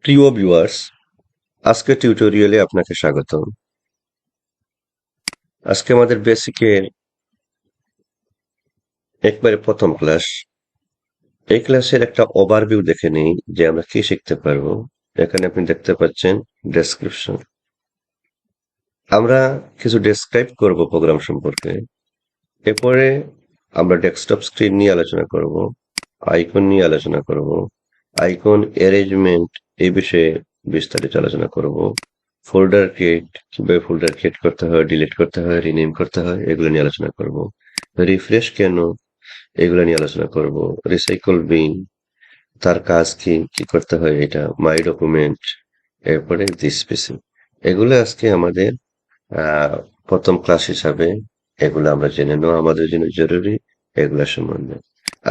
প্রিয় ভিউয়ার্স, আজকের টিউটোরিয়ালে আপনাকে স্বাগতম। আজকে আমাদের বেসিকের একবারে প্রথম ক্লাস। এই ক্লাসের একটা ওভারভিউ দেখে নিই যে আমরা কি শিখতে পারবো। এখানে আপনি দেখতে পাচ্ছেন ডেসক্রিপশন। আমরা কিছু ডেসক্রাইব করব প্রোগ্রাম সম্পর্কে। এরপরে আমরা ডেস্কটপ স্ক্রিন নিয়ে আলোচনা করব, আইকন নিয়ে আলোচনা করব, আইকন অ্যারেঞ্জমেন্ট এই বিষয়ে বিস্তারিত আলোচনা করব। ফোল্ডার ক্রিয়েট, কিভাবে ফোল্ডার ক্রিয়েট করতে হয়, ডিলিট করতে হয়, রিনেম করতে হয়, এগুলো নিয়ে আলোচনা করব। রিফ্রেশ কেন, এগুলো নিয়ে আলোচনা করব। রিসাইকেল বিন, তার কাজ কি, কি করতে হয়, এটা মাই ডকুমেন্ট, এরপরে দিস পিসি। এগুলো আজকে আমাদের আহ প্রথম ক্লাস হিসাবে এগুলো আমরা জেনে নেওয়া আমাদের জন্য জরুরি। এগুলা সম্বন্ধে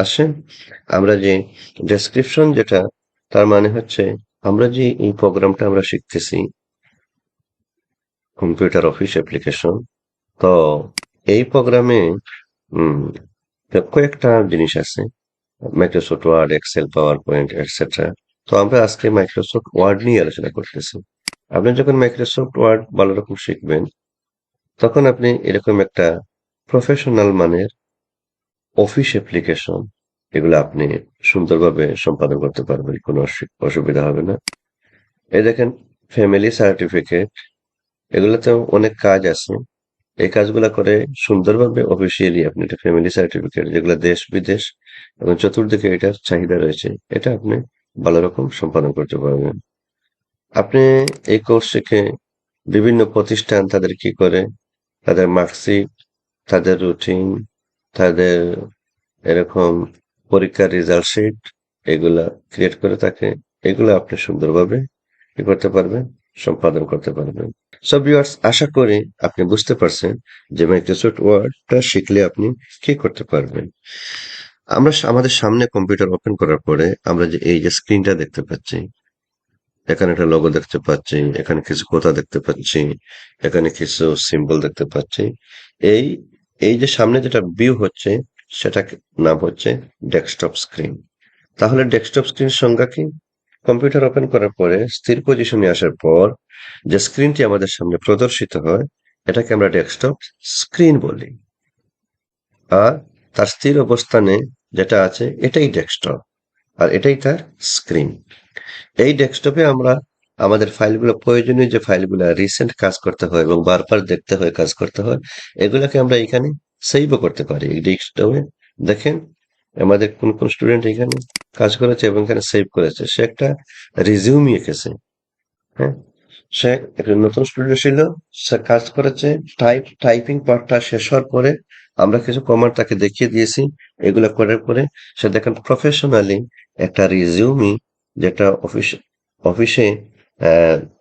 আসেন আমরা যে ডেসক্রিপশন, যেটা তার মানে হচ্ছে আমরা যে এই প্রোগ্রামটা আমরা শিখতেছি, কম্পিউটার অফিস অ্যাপ্লিকেশন। তো এই প্রোগ্রামে কয়েকটা জিনিস আছে, Microsoft Word, Excel, PowerPoint, etcetera. তো আমরা আজকে মাইক্রোসফট ওয়ার্ড নিয়ে আলোচনা করতেছি। আপনি যখন মাইক্রোসফট ওয়ার্ড ভালো রকম শিখবেন, তখন আপনি এরকম একটা প্রফেশনাল মানের অফিস অ্যাপ্লিকেশন, এগুলো আপনি সুন্দরভাবে সম্পাদন করতে পারবেন, কোনো অসুবিধা হবে না। এই দেখেন, ফ্যামিলি সার্টিফিকেট, এগুলোতেও অনেক কাজ আছে। এই কাজগুলা করে সুন্দরভাবে অফিসিয়ালি আপনি একটা ফ্যামিলি সার্টিফিকেট, যেগুলো দেশ বিদেশ এবং চতুর্দিকে এটার চাহিদা রয়েছে, এটা আপনি ভালো রকম সম্পাদন করতে পারবেন। আপনি এই কোর্স শিখে বিভিন্ন প্রতিষ্ঠান তাদের কি করে, তাদের মার্কশিট, তাদের রুটিন, তাদের এরকম পরীক্ষার রেজাল্ট শিট, এগুলা ক্রিয়েট করে থাকে। এগুলো আপনি সুন্দরভাবে কি করতে পারবেন, সম্পাদন করতে পারবেন। সো ভিউয়ার্স, আশা করি আপনি বুঝতে পারছেন যে মাইক্রোসফট ওয়ার্ডটা শিখলে আপনি কি করতে পারবেন। আমরা আমাদের সামনে কম্পিউটার ওপেন করার পরে আমরা যে এই যে স্ক্রিনটা দেখতে পাচ্ছি, এখানে একটা লোগো দেখতে পাচ্ছি, এখানে কিছু কথা দেখতে পাচ্ছি, এখানে কিছু সিম্বল দেখতে পাচ্ছি। এই এই যে সামনে যেটা ভিউ হচ্ছে, সেটা নাম হচ্ছে ডেস্কটপ স্ক্রিন। তাহলে ডেস্কটপ স্ক্রিন সংজ্ঞা কি? কম্পিউটার ওপেন করার পরে স্থির পজিশনে আসার পর যে স্ক্রিনটি আমাদের সামনে প্রদর্শিত হয়, এটাকে আমরা ডেস্কটপ স্ক্রিন বলি। আর তার স্থির অবস্থানে যেটা আছে, এটাই ডেস্কটপ, আর এটাই তার স্ক্রিন। এই ডেস্কটপে আমরা আমাদের ফাইলগুলো, প্রয়োজনীয় যে ফাইলগুলো রিসেন্ট কাজ করতে হয় এবং বারবার দেখতে হয়, কাজ করতে হয়, এগুলোকে আমরা এখানে সেভও করতে পারি এই ডেস্কটপে। দেখেন, আমাদের কোন কোন স্টুডেন্ট এখানে কাজ করেছে এবং এখানে সেভ করেছে। সে একটা রিজিউমি এঁকেছে। হ্যাঁ, সে একটা নতুন স্টুডেন্ট ছিল, সে কাজ করেছে। টাইপিং পার্টটা শেষ হওয়ার পরে আমরা কিছু কমান্ড তাকে দেখিয়ে দিয়েছি। এগুলো করার পরে সে দেখেন প্রফেশনালি একটা রিজিউমি, যেটা অফিসে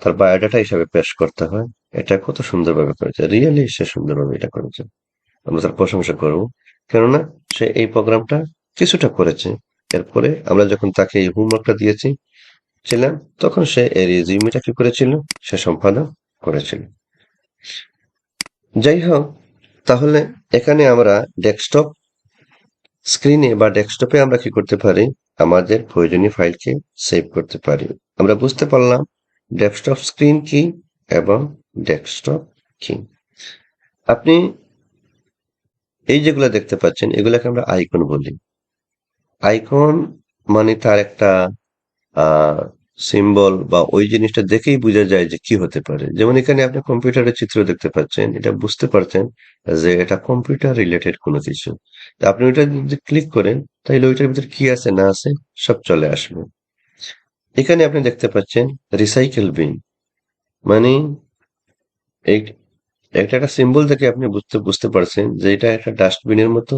তার বায়োডাটা হিসাবে পেশ করতে হয়, এটা কত সুন্দরভাবে করেছে। রিয়েলি সে সুন্দরভাবে এটা করেছে, আমরা তার প্রশংসা করব। কেননা সে এই প্রোগ্রামটা কিছুটা করেছে। এরপরে আমরা যখন তাকে এই হোমওয়ার্কটা দিয়েছি ছিলাম, তখন সে এই রিজিউমিটা কি করেছিল, সে সম্পাদন করেছিল। যাই হোক, তাহলে এখানে আমরা ডেস্কটপ স্ক্রিনে বা ডেস্কটপে আমরা কি করতে পারি, আমাদের প্রয়োজনীয় ফাইলকে সেভ করতে পারি। আমরা বুঝতে পারলাম ডেস্কটপ স্ক্রিন কি এবং ডেস্কটপ কি। আপনি এই যেগুলো দেখতে পাচ্ছেন, এগুলোকে আমরা আইকন বলি। আইকন মানে তার একটা সিম্বল বা ওই জিনিসটা দেখেই বোঝা যায় যে কি হতে পারে। যেমন এখানে আপনি কম্পিউটারের চিত্র দেখতে পাচ্ছেন, এটা বুঝতে পারছেন যে এটা কম্পিউটার রিলেটেড কোনো কিছু। তা আপনি ওইটা যদি ক্লিক করেন, তাহলে ওইটার ভিতরে কি আছে না আছে সব চলে আসবে। এখানে আপনি দেখতে পাচ্ছেন রিসাইকেল বিন, মানে এই একটা একটা সিম্বল থেকে আপনি বুঝতে পারছেন যে এটা একটা ডাস্টবিনের মতো।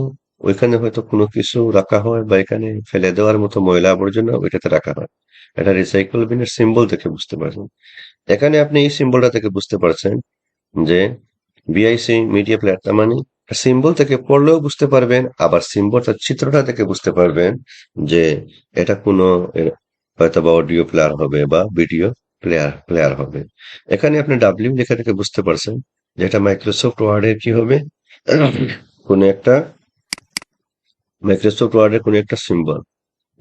ওইখানে হয়তো কোনো কিছু রাখা হয় বা এখানে ফেলে দেওয়ার মতো ময়লা আবর্জনা ওইটাতে রাখা হয়। এটা রিসাইকেল বিনের সিম্বল থেকে বুঝতে পারছেন। এখানে আপনি এই সিম্বলটা থেকে বুঝতে পারছেন যে বিআইসি মিডিয়া প্লেয়ার, তার মানে সিম্বল থেকে পড়লেও বুঝতে পারবেন, আবার সিম্বলটা চিত্রটা থেকে বুঝতে পারবেন যে এটা কোনো হয়তো বা অডিও প্লেয়ার হবে বা ভিডিও প্লেয়ার হবে। এখানে আপনি ডাব্লিউ লেখা থেকে বুঝতে পারছেন যে এটা মাইক্রোসফট ওয়ার্ডের কি হবে, কোনো একটা মাইক্রোসফট ওয়ার্ডের কোনো একটা সিম্বল।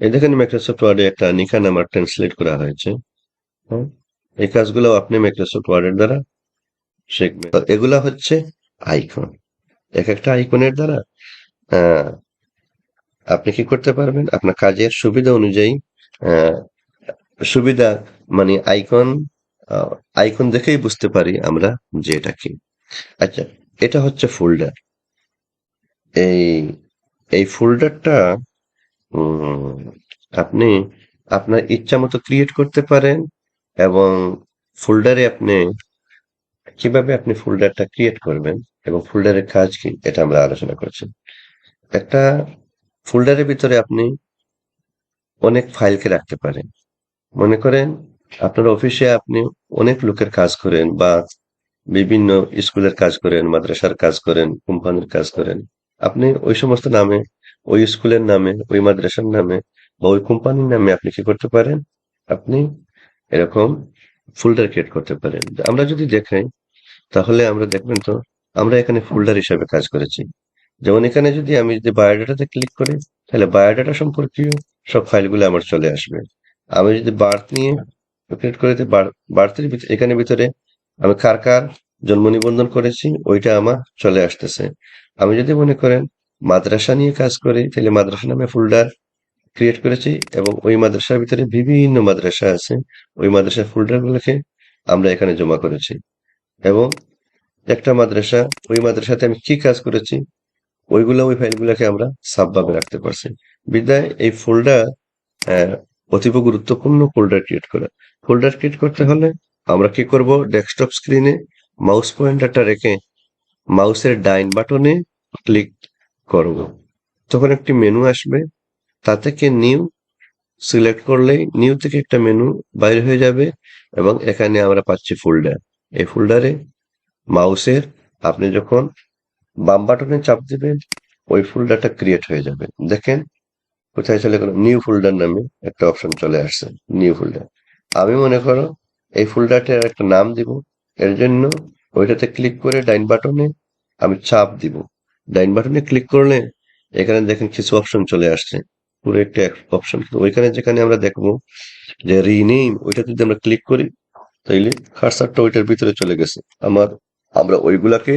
এই দেখেন, মাইক্রোসফট ওয়ার্ডে একটা নিকান আমার ট্রান্সলেট করা হয়েছে। হ্যাঁ, এই কাজগুলো আপনি মাইক্রোসফট ওয়ার্ডের দ্বারা শিখবেন। তো এগুলা হচ্ছে আইকন। এক একটা আইকনের দ্বারা আহ, আপনি কি করতে পারবেন আপনার কাজের সুবিধা অনুযায়ী। আহ, সুবিধা মানে আইকন, আইকন দেখেই বুঝতে পারি আমরা যে এটা কি। আচ্ছা, এটা হচ্ছে ফোল্ডার। এই এই ফোল্ডারটা আপনি আপনার ইচ্ছা মতো ক্রিয়েট করতে পারেন। এবং ফোল্ডারে আপনি কিভাবে আপনি ফোল্ডারটা ক্রিয়েট করবেন এবং ফোল্ডারের কাজ কি এটা আমরা আলোচনা করছি। একটা ফোল্ডারের ভিতরে আপনি অনেক ফাইলকে রাখতে পারেন। মনে করেন আপনার অফিসে আপনি অনেক লোকের কাজ করেন, বা বিভিন্ন স্কুলের কাজ করেন, মাদ্রাসার কাজ করেন, কোম্পানির কাজ করেন। আপনি ওই সমস্ত নামে, ওই স্কুলের নামে, ওই মাদ্রাসার নামে বা ওই কোম্পানির নামে আপনি কি করতে পারেন, আপনি এরকম ফোল্ডার ক্রিয়েট করতে পারেন। আমরা যদি দেখাই তাহলে আমরা দেখবেন তো আমরা এখানে ফোল্ডার হিসাবে কাজ করেছি। যেমন এখানে যদি আমি যদি বায়োডাটাতে ক্লিক করি তাহলে বায়োডাটা সম্পর্কীয় সব ফাইলগুলো আমার চলে আসবে। আমি যদি বার্থ নিয়ে ক্রিয়েট করে দিই, বার্থের এখানে ভিতরে আমি কার কার জন্ম নিবন্ধন করেছি ওইটা আমার চলে আসতেছে। আমি যদি মনে করেন মাদ্রাসা নিয়ে কাজ করি তাহলে মাদ্রাসা নামে ফোল্ডার ক্রিয়েট করেছি, এবং ওই মাদ্রাসার ভিতরে বিভিন্ন মাদ্রাসা আছে, ওই মাদ্রাসার ফোল্ডার গুলোকে আমরা এখানে জমা করেছি। এবং একটা মাদ্রাসা, ওই মাদ্রাসাতে আমি কি কাজ করেছি ওইগুলো ওই ফাইলগুলোকে আমরা সাবভাবে রাখতে পারছি। বিদায় এই ফোল্ডার অতীব গুরুত্বপূর্ণ ফোল্ডার ক্রিয়েট করা। ফোল্ডার ক্রিয়েট করতে হলে আমরা কি করব, ডেস্কটপ স্ক্রিনে মাউস পয়েন্টারটা রেখে মাউসের ডাইন বাটনে ক্লিক করব। তখন একটি মেনু আসবে, তা থেকে নিউ সিলেক্ট করলেই নিউ থেকে একটা মেনু বাইর হয়ে যাবে, এবং এখানে আমরা পাচ্ছি ফোল্ডার। এই ফোল্ডারে মাউসের আপনি যখন বাম বাটনে চাপ দিবেন ওই ফোল্ডারটা ক্রিয়েট হয়ে যাবে। দেখেন কোথায় চলে গেল, নিউ ফোল্ডার নামে একটা অপশন চলে আসছে, নিউ ফোল্ডার। আমি মনে করো এই ফোল্ডারটার একটা নাম দিব, এর জন্য ওইটাতে ক্লিক করে ডাইন বাটনে আমি চাপ দিব। ডাইন বাটনে ক্লিক করলে এখানে দেখেন কিছু অপশন চলে আসছে, পুরো একটা অপশন। ওইখানে যেখানে আমরা দেখবো যে রিনেম, ওইটা যদি আমরা ক্লিক করি তাইলে কার্সারটা ওইটার ভিতরে চলে গেছে আমার। আমরা ওইগুলাকে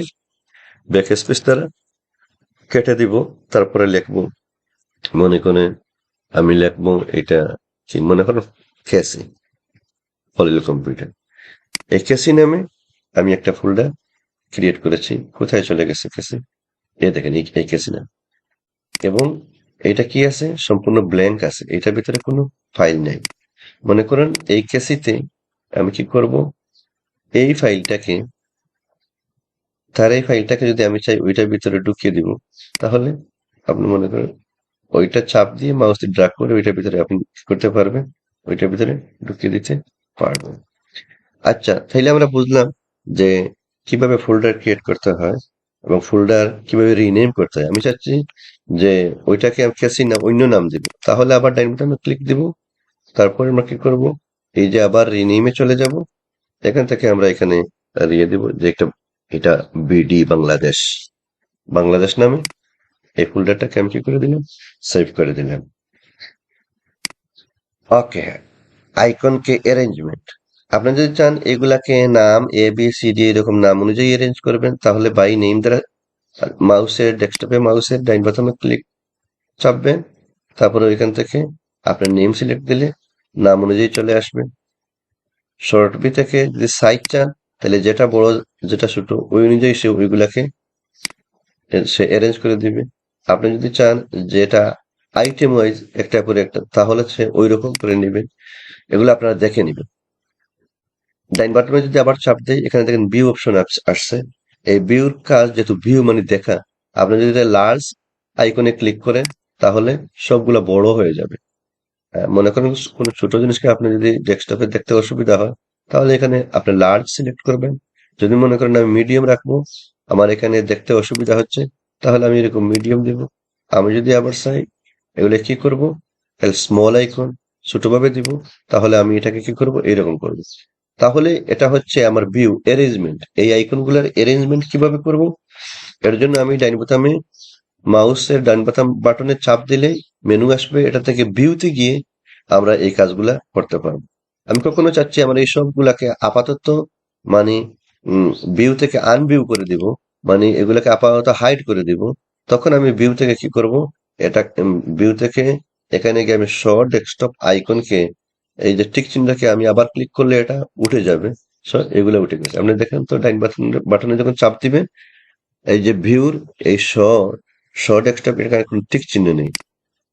ব্যাক স্পেস দ্বারা কেটে দিব, তারপরে লিখবো, মনে করে আমি লিখবো এটা কি, মনে করো ক্যাসি, হলিল কম্পিউটার। এই ক্যাসি নামে আমি একটা ফোল্ডার ক্রিয়েট করেছি। কোথায় চলে গেছে ক্যাসি, এ দেখেন এই ক্যাসি নাম। এবং এটা কি আছে, সম্পূর্ণ ব্ল্যাঙ্ক আছে, এটার ভিতরে কোনো ফাইল নেই। মনে করেন এই ক্যাসিতে আমি কি করব, এই ফাইলটাকে, তার এই ফাইলটাকে যদি আমি চাই ওইটার ভিতরে ঢুকিয়ে দিব, তাহলে আপনি মনে করেন ওইটা চাপ দিয়ে মাউস দিয়ে ড্রাগ করে ওইটার ভিতরে আপনি কি করতে পারবেন, ওইটার ভিতরে ঢুকিয়ে দিতে পারবেন। আচ্ছা, তাইলে আমরা বুঝলাম যে কিভাবে ফোল্ডার ক্রিয়েট করতে হয় এবং ফোল্ডার কিভাবে রিনেম করতে হয়। আমি চাচ্ছি যে ওইটাকে আমি ক্যাসি নাম অন্য নাম দিব, তাহলে আবার ডাইন বাটনে ক্লিক দিব, তারপরে আমরা কি করব, এই যে আবার রিনেমে চলে যাব, এখান থেকে আমরা এখানে দিয়ে দিব যে একটা, এটা বিডি বাংলাদেশ, বাংলাদেশ নামে এই ফোল্ডারটাকে আমি কি করে দিলাম, সেভ করে দিলাম। ওকে, আইকনকে অ্যারেঞ্জমেন্ট, আপনি যদি চান এগুলাকে নাম এ বি সি ডি এরকম নাম অনুযায়ী অ্যারেঞ্জ করবেন, তাহলে বাই নেম দ্বারা মাউসের ডেস্কটপে মাউসের ডাইন বাটনে ক্লিক চাপবেন, তারপরে ওইখান থেকে আপনার নেম সিলেক্ট দিলে নাম অনুযায়ী চলে আসবে। শর্ট বি থেকে যদি সাইজ চান তাহলে যেটা বড় যেটা ছোট ওই অনুযায়ী সে ওইগুলাকে সে অ্যারেঞ্জ করে দিবে। আপনি যদি চান যেটা আইটেম ওয়াইজ একটা করে একটা, তাহলে সে ওই রকম করে নেবেন। এগুলো আপনারা দেখে নেবেন। ডাইন বাটনে যদি আবার চাপ দেই, এখানে দেখেন ভিউ অপশন আসছে। এই ভিউর কাজ, যেহেতু ভিউ মানে দেখা, আপনি যদি লার্জ আইকনে ক্লিক করেন তাহলে সবগুলো বড় হয়ে যাবে। মনে করেন কোনো ছোট জিনিসকে আপনি যদি ডেস্কটপে দেখতে অসুবিধা হয় তাহলে এখানে আপনি লার্জ সিলেক্ট করবেন। যদি মনে করেন আমি মিডিয়াম রাখবো, আমার এখানে দেখতে অসুবিধা হচ্ছে, তাহলে আমি এরকম মিডিয়াম দিব। আমি যদি আবার চাই এগুলো কি করব, তাহলে স্মল আইকন ছোটভাবে দিব, তাহলে আমি এটাকে কি করব, এইরকম করব। তাহলে এটা হচ্ছে আমার ভিউ অ্যারেঞ্জমেন্ট। এই আইকনগুলোর অ্যারেঞ্জমেন্ট কিভাবে করব, এর জন্য আমি ডাইন বোতামে মাউসের ডান বাটনে চাপ দিলেই মেনু আসবে, এটা থেকে ভিউতে গিয়ে আমরা এই কাজগুলা করতে পারবো। আমি কখনো চাচ্ছি আমার এই সবগুলাকে আপাতত মানে ভিউ থেকে আনভিউ করে দিব, মানে এগুলাকে আপাতত হাইড করে দিব। তখন আমি ভিউ থেকে কি করব, এটা ভিউ থেকে এখানে গিয়ে আমি শো ডেস্কটপ আইকনকে, এই যে টিক চিহ্নটাকে আমি আবার ক্লিক করলে এটা উঠে যাবে। সো এগুলো উঠে গেছে, আপনি দেখেন তো ডাইন বাটনে যখন চাপ দিবেন, এই যে ভিউর এই শো ডেস্কটপ এখানে কোনো টিক চিহ্ন নেই,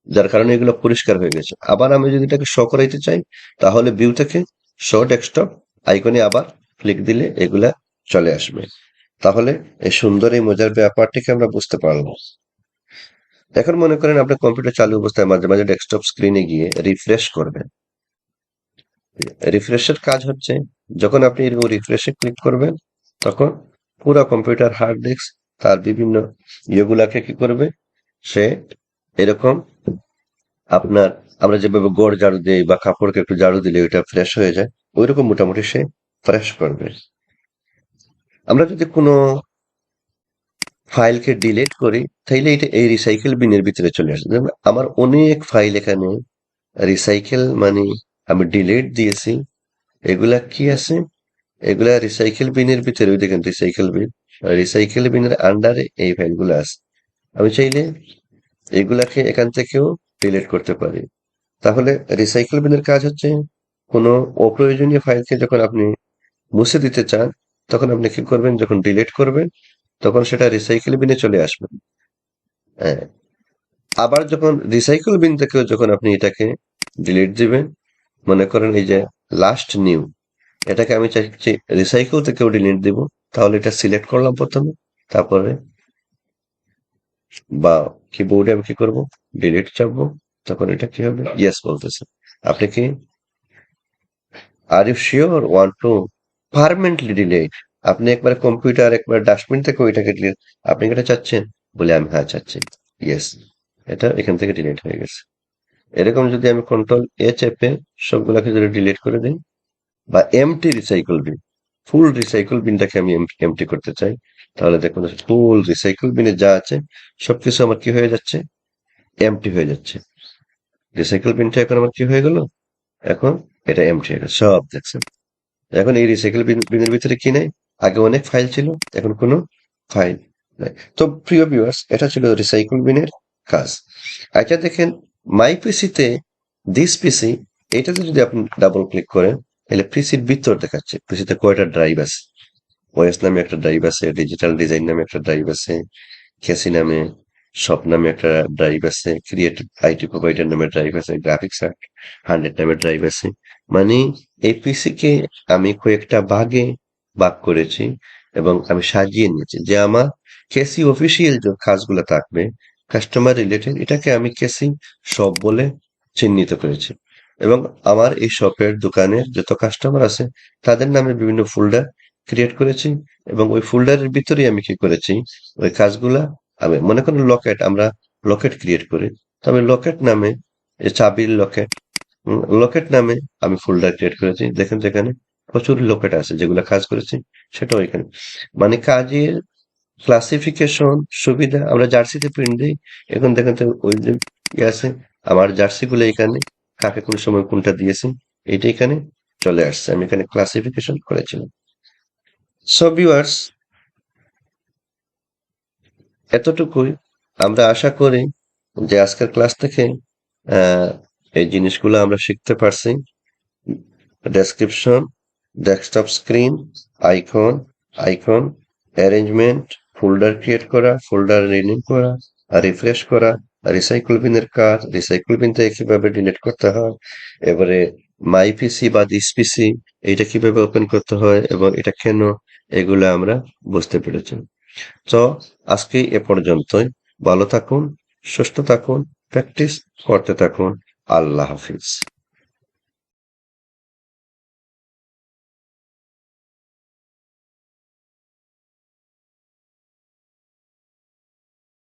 যার কারণে এগুলো পরিষ্কার হয়ে গেছে। আবার আমি যদি এটাকে শো করাইতে চাই, তাহলে ভিউ থেকে শো ডেস্কটপ আইকনে আবার ক্লিক দিলে এগুলা চলে আসবে। তাহলে এই সুন্দর এই মজার ব্যাপারটিকে আমরা বুঝতে পারলাম। এখন মনে করেন আপনার কম্পিউটার চালু অবস্থায় মাঝে মাঝে ডেস্কটপ স্ক্রিনে গিয়ে রিফ্রেশ করবেন। রিফ্রেশের কাজ হচ্ছে, যখন আপনি এরকম রিফ্রেশে ক্লিক করবেন, তখন পুরো কম্পিউটার হার্ড ডিস্ক তার বিভিন্ন ইয়েগুলাকে কি করবে, সে এরকম আপনার, আমরা যেভাবে গড় ঝাড়ু দিই বা কাপড়কে একটু ঝাড়ু দিলে ওইটা ফ্রেশ হয়ে যায়, ওইরকম মোটামুটি সে ফ্রেশ করবে। আমরা যদি কোনো ফাইলকে ডিলিট করি, তাইলে এটা এই রিসাইকেল বিনের ভিতরে চলে আসে। যেমন আমার অনেক ফাইল এখানে রিসাইকেল মানে আমি ডিলিট দিয়েছি, এগুলা কি আছে, এগুলা রিসাইকেল বিনের ভিতরে, ওই দেখেন রিসাইকেল বিনের আন্ডারে এই ফাইলগুলো আছে। আমি চাইলে এগুলাকে এখান থেকেও ডিলিট করতে পারি। তাহলে রিসাইকেল বিনের কাজ হচ্ছে, কোনো অপ্রয়োজনীয় ফাইলকে যখন আপনি মুছে দিতে চান, তখন আপনি কি করবেন, যখন ডিলিট করবেন তখন সেটা রিসাইকেল বিনে চলে আসবে। হ্যাঁ, আবার যখন রিসাইকেল বিন থেকেও যখন আপনি এটাকে ডিলিট দিবেন, মনে করেন এই যে লাস্ট নিউ, এটাকে আমি চাইছি রিসাইকেল থেকেও ডিলিট দিব, তাহলে এটা সিলেক্ট করলাম প্রথমে, তারপরে বা কিবোর্ডে আমি কি করব, ডিলিট চাপবো, তখন এটা কি হবে, ইয়েস বলতেছে। আপনি কি are you sure want to permanently delete, আপনি একবার কম্পিউটার একবার ডাস্টবিন থেকে ওইটাকে ডিলিট, আপনি কি এটা চাচ্ছেন, বলে আমি হ্যাঁ চাচ্ছি, ইয়েস, এটা এখান থেকে ডিলিট হয়ে গেছে। এরকম যদি আমি কন্ট্রোল এ চেপে সবগুলাকে যদি ডিলিট করে দিই, বা এমটি রিসাইকেল বিন, ফুল রিসাইকেল বিনটাকে আমি এমটি করতে চাই, তাহলে দেখুন ফুল রিসাইকেল বিনে যা আছে সবকিছু আমার কি হয়ে যাচ্ছে, এমটি হয়ে যাচ্ছে। রিসাইকেল বিনটা এখন আমার কি হয়ে গেল, এখন এটা এমটি হয়ে গেছে, সব দেখছেন। এখন এই রিসাইকেল বিনের ভিতরে কি নেই, আগে অনেক ফাইল ছিল, এখন কোনো ফাইল নাই। তো প্রিয় ভিউয়ার্স, এটা ছিল রিসাইকেল বিনের কাজ। আচ্ছা দেখেন, মাই পিসিতে দিস পিসি, এটাতে যদি আপনি ডাবল ক্লিক করেন, তাহলে পিসির ভিতর দেখাচ্ছে পিসিতে কয়টা ড্রাইভ আছে। ওএস নামে একটা ড্রাইভ আছে, ডিজিটাল ডিজাইন নামে একটা ড্রাইভ আছে, ক্যাসি নামে, শপ নামে একটা ড্রাইভ আছে, ক্রিয়েটিভ আইটি প্রোভাইডার নামে ড্রাইভ আছে, গ্রাফিক্স 100 নামে ড্রাইভ আছে। মানে এই পিসি কে আমি কয়েকটা ভাগে ভাগ করেছি এবং আমি সাজিয়ে নিয়েছি, যে আমার কেসি অফিসিয়াল যে কাজগুলো থাকবে কাস্টমার রিলেটেড, এটাকে আমি কেসি শপ বলে চিহ্নিত করেছি। এবং আমার এই শপের দোকানের যত কাস্টমার আছে তাদের নামে বিভিন্ন ফোল্ডার ক্রিয়েট করেছি, এবং ওই ফোল্ডারের ভিতরেই আমি কি করেছি, ওই কাজগুলা, আমি মনে করেন লকেট, আমরা লকেট ক্রিয়েট করি, তো আমি লকেট নামে, এই চাবির লকেট, লকেট নামে আমি ফোল্ডার ক্রিয়েট করেছি। দেখেন যেখানে প্রচুর লকেট আছে যেগুলো কাজ করেছি, সেটাও এখানে। মানে কাজের ক্লাসিফিকেশন সুবিধা, আমরা জার্সিতে প্রিন্ট দিই, এখন দেখেন তো ওই যে ইয়ে আছে, আমার জার্সি গুলো এখানে কাকে কোন সময় কোনটা দিয়েছি, এটা এখানে চলে আসছে, আমি এখানে ক্লাসিফিকেশন করেছিলাম। সো ভিউয়ার্স, এতটুকুই। আমরা আশা করি যে আজকের ক্লাস থেকে আহ এই জিনিসগুলো আমরা শিখতে পারছি। Description, desktop screen, icon, icon arrangement, folder create করা, ফোল্ডার রিনেম করা, রিফ্রেশ করা, রিসাইকেল বিনের কাজ, রিসাইকেল বিন থেকে কিভাবে ডিলিট করতে হয়, এবারে মাই পিসি বা দিস পিসি, এটা কিভাবে ওপেন করতে হয় এবং এটা কেন, এগুলো আমরা বুঝতে পেরেছি। তো আজকে এ পর্যন্তই। ভালো থাকুন, সুস্থ থাকুন, প্র্যাকটিস করতে থাকুন। আল্লাহ হাফিজ।